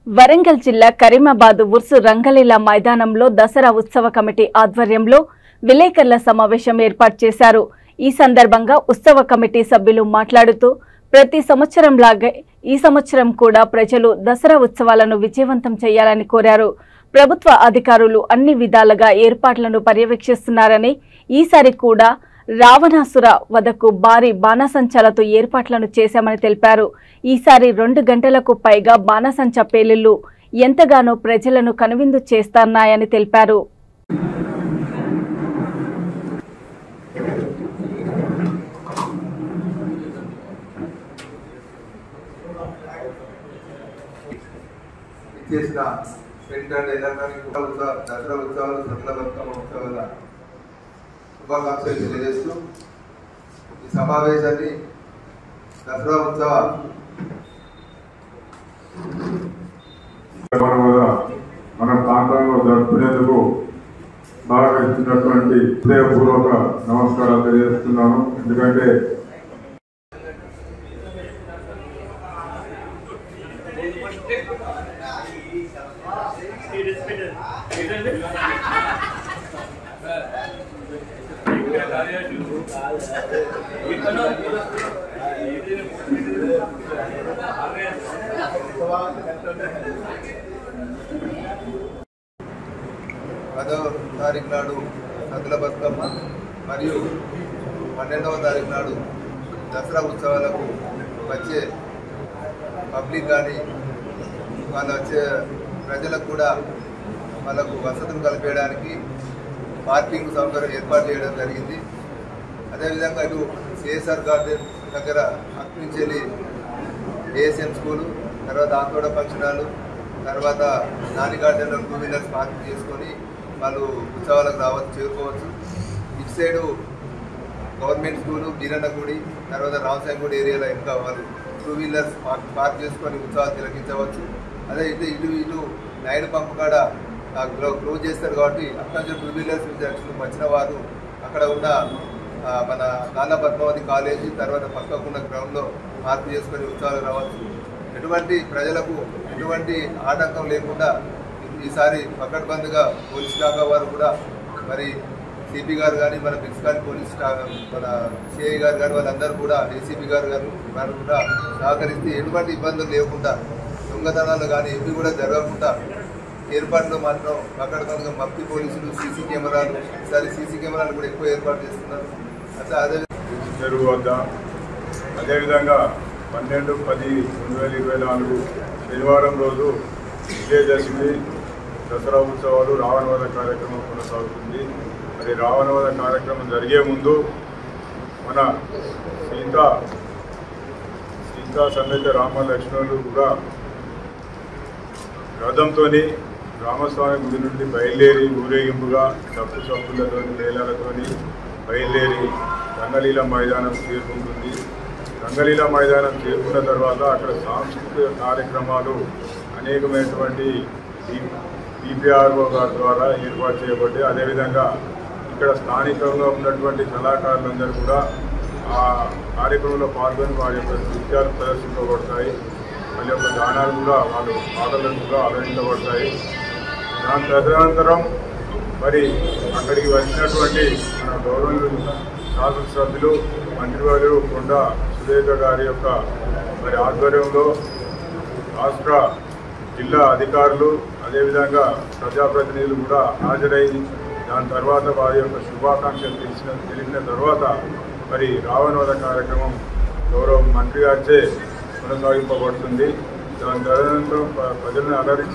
వరంగల్ జిల్లా కరీమాబాద్ ఉర్సు రంగలీలా మైదానంలో దసరా ఉత్సవ కమిటీ ఆధ్వర్యంలో విలేకరుల సమావేశం ఏర్పాటు చేశారు। ఈ సందర్భంగా ఉత్సవ కమిటీ సభ్యులు మాట్లాడుతూ ప్రతి సంవత్సరంలాగే ఈ సంవత్సరం కూడా ప్రజలు దసరా ఉత్సవాలను విజయవంతం చేయాలని కోరారు। ప్రభుత్వ అధికారులు అన్ని విధాలుగా ఏర్పాట్లను పర్యవేక్షిస్తున్నారని ఈసారి కూడా రావణాసుర వధకు భారీ బాణసంచాలతో ఏర్పాట్లను చేశామని తెలిపారు। ఈసారి 2 గంటలకు పైగా బాణసంచా పేలుళ్లు ఎంతగానో ప్రజలను కనువిందు చేస్తున్నాయని తెలిపారు। శుభాకాంక్షలు తెలియజేస్తూ ఈ సమావేశాన్ని దసరా ఉత్సవ మన ప్రాంతంలో జరుపుకునేందుకు బాగా ఇచ్చినటువంటి హృదయపూర్వక నమస్కారాలు తెలియజేస్తున్నాను। ఎందుకంటే పదవ తారీఖు నాడు సద్దుల బతుకమ్మ మరియు 12వ తారీఖు నాడు దసరా ఉత్సవాలకు వచ్చే పబ్లిక్ కానీ వాళ్ళు వచ్చే ప్రజలకు కూడా వాళ్ళకు వసతులు కల్పించడానికి పార్కింగ్ సౌకర్యం ఏర్పాటు చేయడం జరిగింది। అదేవిధంగా ఇటు సిఎస్ఆర్ గార్డెన్ దగ్గర అక్కించెల్లి ఏఎస్ఎం స్కూలు, తర్వాత ఆంతోడ ఫంక్షన్ హాల్, తర్వాత నాని గార్డెన్లో 2 వీలర్స్ పార్కింగ్ చేసుకొని వాళ్ళు ఉత్సవాలకు చేరుకోవచ్చు। ఇటు సైడు గవర్నమెంట్ స్కూలు బీరన్నగుడి, తర్వాత రామసాయంగూడి ఏరియాలో ఇంకా వాళ్ళు 2 వీలర్స్ పార్క్ చేసుకొని ఉత్సవాలు తిలకించవచ్చు। అదే ఇటు నైన్ పంప్ కాడ క్లోజ్ చేస్తారు కాబట్టి అక్కడ 2 వీలర్స్ జంక్షన్ వచ్చిన వారు అక్కడ ఉన్న మన నానా పద్మావతి కాలేజీ తర్వాత పక్కకున్న గ్రౌండ్లో పార్క్ చేసుకొని ఉత్సవాలు రావచ్చు। ప్రజలకు ఎటువంటి ఆటంకం లేకుండా ఈసారి పకడ్బందీగా పోలీస్ శాఖ వారు కూడా మరి సిపి గారు కానీ మన ప్రిన్సిపల్ పోలీస్ మన సిఐ గారు కానీ వాళ్ళందరూ కూడా ఏసీపీ గారు వారు కూడా సహకరిస్తే ఎటువంటి ఇబ్బందులు లేకుండా దొంగతనాలు కానీ ఇవి కూడా జరగకుండా ఏర్పాట్లు మాత్రం పకడ్బందీగా మఫ్తి పోలీసులు సీసీ కెమెరాలు ఈసారి సీసీ కెమెరాలు కూడా ఎక్కువ ఏర్పాటు చేస్తున్నారు। అదేవిధంగా 12/10/2024 శనివారం రోజు విజయదశమి దసరా ఉత్సవాలు రావణవధ కార్యక్రమం కొనసాగుతుంది। మరి రావణవధ కార్యక్రమం జరిగే ముందు మన సీతా సమేత రామ లక్ష్మణులు కూడా రథంతో రామస్వామి గుడి నుండి బయలుదేరి ఊరేగింపుగా సప్పులతో మేళాలతో బయలుదేరి రంగలీలా మైదానం చేరుకుంటుంది। రంగలీలా మైదానం చేరుకున్న తర్వాత అక్కడ సాంస్కృతిక కార్యక్రమాలు అనేకమైనటువంటి డిపిఆర్ఓ గారి ద్వారా ఏర్పాటు చేయబడ్డాయి। అదేవిధంగా ఇక్కడ స్థానికంగా ఉన్నటువంటి కళాకారులందరూ కూడా ఆ కార్యక్రమంలో పాల్గొని వారి యొక్క నృత్యాలు ప్రదర్శించబడతాయి, వాళ్ళ యొక్క గానాలు కూడా వాళ్ళు పాటలను కూడా ఆదరించబడతాయి। దాని తదనంతరం మరి అక్కడికి వచ్చినటువంటి మన గౌరవనీయులు శాసనసభ్యులు మంత్రివర్యులు కొండ సురేఖ గారి యొక్క మరి ఆధ్వర్యంలో రాష్ట్ర జిల్లా అధికారులు అదేవిధంగా ప్రజాప్రతినిధులు కూడా హాజరై దాని తర్వాత వారి యొక్క శుభాకాంక్షలు తెలిసిన తర్వాత మరి రావణవధ కార్యక్రమం గౌరవ మంత్రి గారిచే కొనసాగింపబడుతుంది। దాని తదనంతరం ప్రజలను అలరించారు।